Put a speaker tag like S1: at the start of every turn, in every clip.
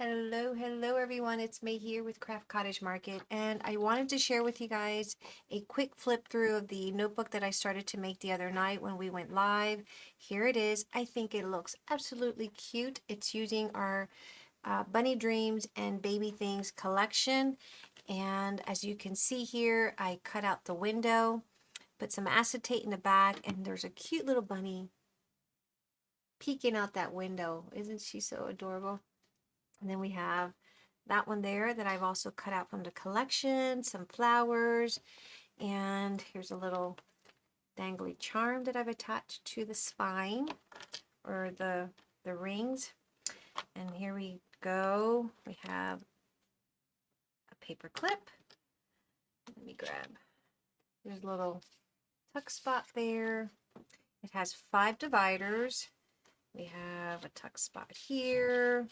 S1: Hello everyone, it's May here with Craft Cottage Market, and I wanted to share with you guys a quick flip through of the notebook that I started to make the other night when we went live. Here it is. I think it looks absolutely cute. It's using our Bunny Dreams and Baby Things collection, and as you can see here, I cut out the window, put some acetate in the back, and there's a cute little bunny peeking out that window. Isn't she so adorable? And then we have that one there that I've also cut out from the collection, some flowers, and here's a little dangly charm that I've attached to the spine or the rings. And here we go. We have a paper clip. Let me grab. There's a little tuck spot there. It has 5 dividers. We have a tuck spot here.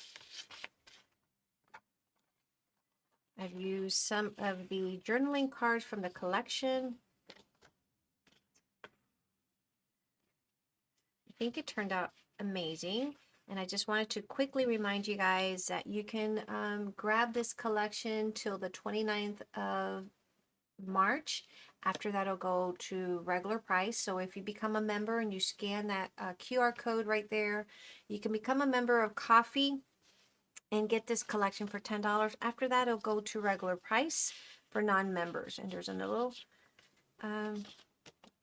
S1: I've used some of the journaling cards from the collection. I think it turned out amazing. And I just wanted to quickly remind you guys that you can grab this collection till the 29th of March. After that, it'll go to regular price. So if you become a member and you scan that QR code right there, you can become a member of Coffee and get this collection for $10. After that, it'll go to regular price for non-members. And there's a little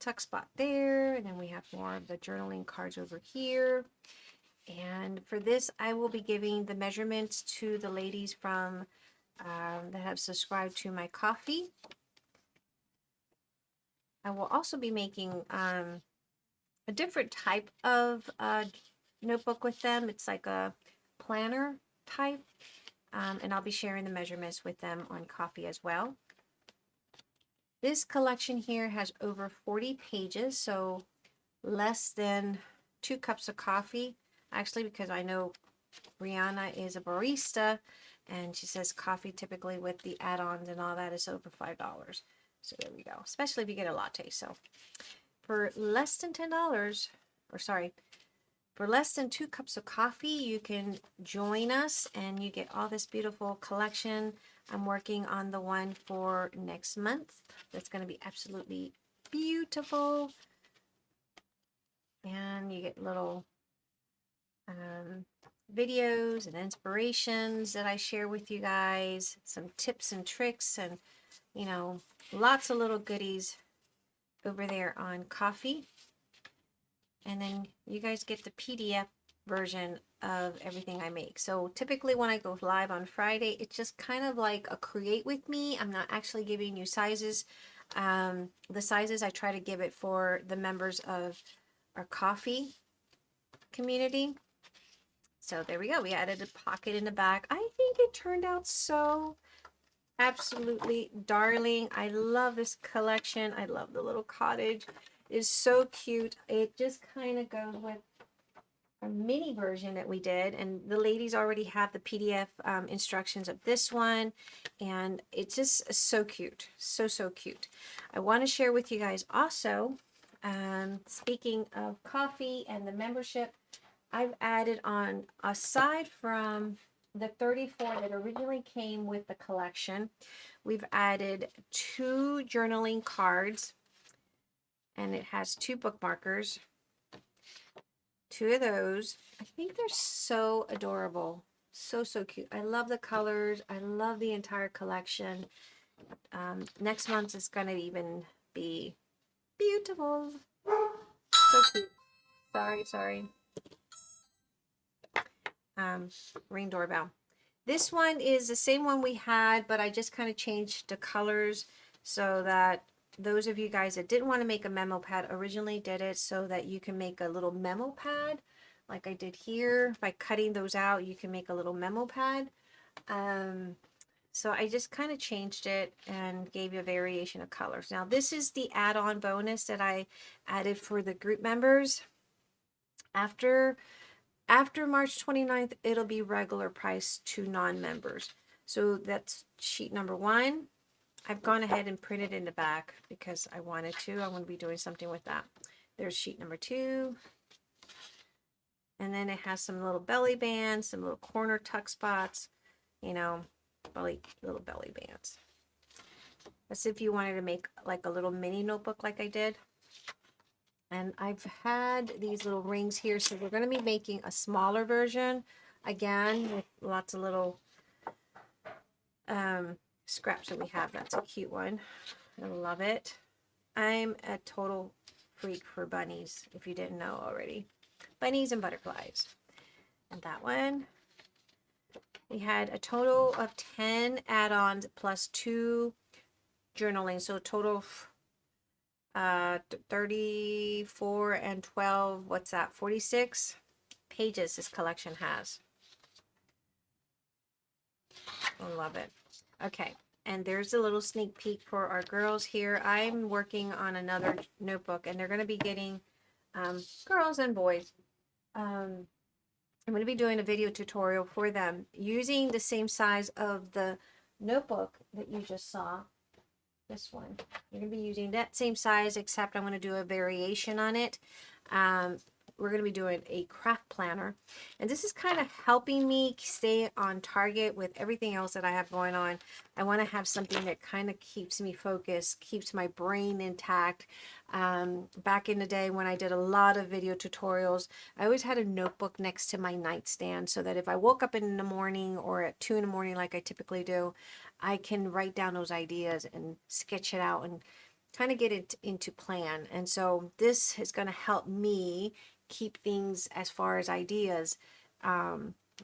S1: tuck spot there. And then we have more of the journaling cards over here. And for this, I will be giving the measurements to the ladies from that have subscribed to my Coffee. I will also be making a different type of notebook with them. It's like a planner type, and I'll be sharing the measurements with them on Coffee as well. This collection here has over 40 pages, so less than 2 cups of coffee. Actually, because I know Brianna is a barista, and she says coffee typically with the add-ons and all that is over $5. So there we go, especially if you get a latte. So for less than $10, or sorry, for less than 2 cups of coffee, you can join us and you get all this beautiful collection. I'm working on the one for next month. That's going to be absolutely beautiful. And you get little videos and inspirations that I share with you guys, some tips and tricks, and you know, lots of little goodies over there on Coffee. And then you guys get the PDF version of everything I make. So typically when I go live on Friday, it's just kind of like a create with me. I'm not actually giving you sizes. The sizes I try to give it for the members of our Coffee community. So there we go. We added a pocket in the back. I think it turned out so absolutely darling. I love this collection. I love the little cottage. It is so cute. It just kind of goes with a mini version that we did, and the ladies already have the PDF instructions of this one, and it's just so cute. So cute. I want to share with you guys also, speaking of Coffee and the membership, I've added on, aside from the 34 that originally came with the collection, we've added 2 journaling cards, and it has 2 bookmarkers. 2 of those. I think they're so adorable. So cute. I love the colors. I love the entire collection. Next month is going to even be beautiful. So cute. Sorry. Ring doorbell. This one is the same one we had, but I just kind of changed the colors so that those of you guys that didn't want to make a memo pad originally did it so that you can make a little memo pad like I did here. By cutting those out, you can make a little memo pad. So I just kind of changed it and gave you a variation of colors. Now this is the add-on bonus that I added for the group members. After March 29th, it'll be regular price to non-members. So that's sheet number 1. I've gone ahead and printed in the back because I wanted to. I'm going to be doing something with that. There's sheet number 2. And then it has some little belly bands, some little corner tuck spots, you know, little belly bands. That's if you wanted to make like a little mini notebook like I did. And I've had these little rings here, so we're going to be making a smaller version, again, with lots of little scraps that we have. That's a cute one. I love it. I'm a total freak for bunnies, if you didn't know already. Bunnies and butterflies. And that one, we had a total of 10 add-ons plus 2 journaling, so a total of 34 and 12, what's that, 46 pages this collection has. I love it. Okay, and there's a little sneak peek for our girls here. I'm working on another notebook, and they're going to be getting, girls and boys, I'm going to be doing a video tutorial for them using the same size of the notebook that you just saw. This one. You're going to be using that same size, except I'm going to do a variation on it. We're going to be doing a craft planner. And this is kind of helping me stay on target with everything else that I have going on. I want to have something that kind of keeps me focused, keeps my brain intact. Back in the day when I did a lot of video tutorials, I always had a notebook next to my nightstand so that if I woke up in the morning or at 2 in the morning like I typically do, I can write down those ideas and sketch it out and kind of get it into plan. And so this is going to help me keep things as far as ideas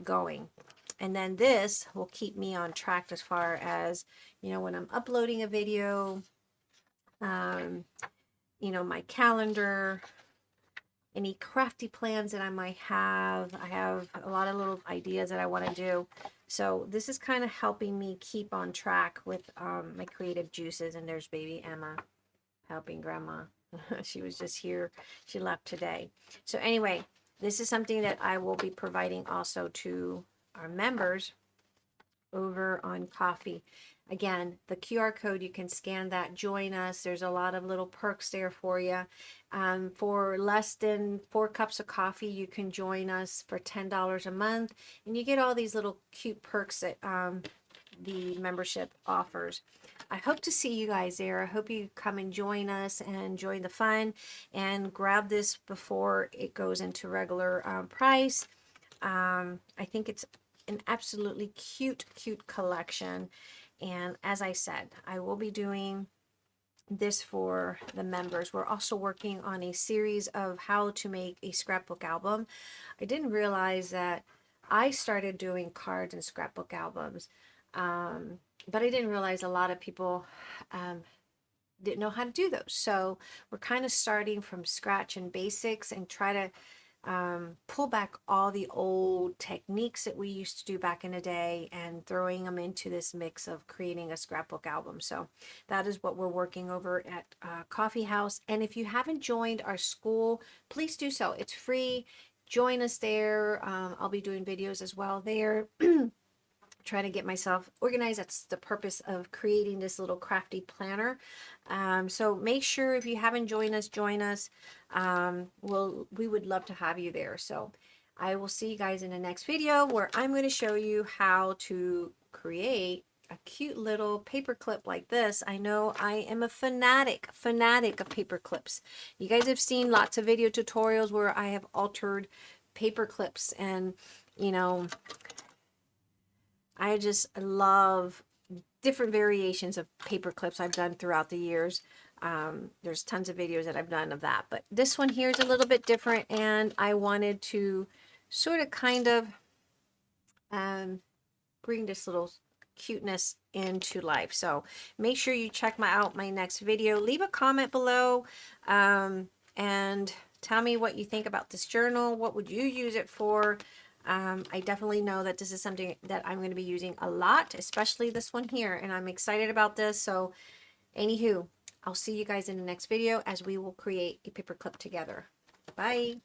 S1: going. And then this will keep me on track as far as, you know, when I'm uploading a video, you know, my calendar, any crafty plans that I might have. I have a lot of little ideas that I want to do. So this is kind of helping me keep on track with my creative juices. And there's baby Emma helping grandma. She was just here. She left today. So anyway, this is something that I will be providing also to our members over on Coffee. Again, the QR code, you can scan that, join us. There's a lot of little perks there for you. For less than 4 cups of coffee, you can join us for $10 a month, and you get all these little cute perks that the membership offers. I hope to see you guys there. I hope you come and join us and join the fun and grab this before it goes into regular price. I think it's an absolutely cute collection. And as I said, I will be doing this for the members. We're also working on a series of how to make a scrapbook album. I didn't realize that I started doing cards and scrapbook albums, but I didn't realize a lot of people didn't know how to do those. So we're kind of starting from scratch and basics and try to pull back all the old techniques that we used to do back in the day and throwing them into this mix of creating a scrapbook album. So that is what we're working over at Coffee House. And if you haven't joined our school, please do so. It's free. Join us there. I'll be doing videos as well there. Trying to get myself organized. That's the purpose of creating this little crafty planner. So make sure if you haven't joined us, join us. We would love to have you there. So I will see you guys in the next video where I'm going to show you how to create a cute little paper clip like this. I know I am a fanatic of paper clips. You guys have seen lots of video tutorials where I have altered paper clips, and you know, I just love different variations of paper clips I've done throughout the years. There's tons of videos that I've done of that, but this one here is a little bit different, and I wanted to sort of kind of bring this little cuteness into life. So make sure you check out my next video. Leave a comment below and tell me what you think about this journal. What would you use it for? I definitely know that this is something that I'm going to be using a lot, especially this one here, and I'm excited about this. So anywho, I'll see you guys in the next video as we will create a paper clip together. Bye.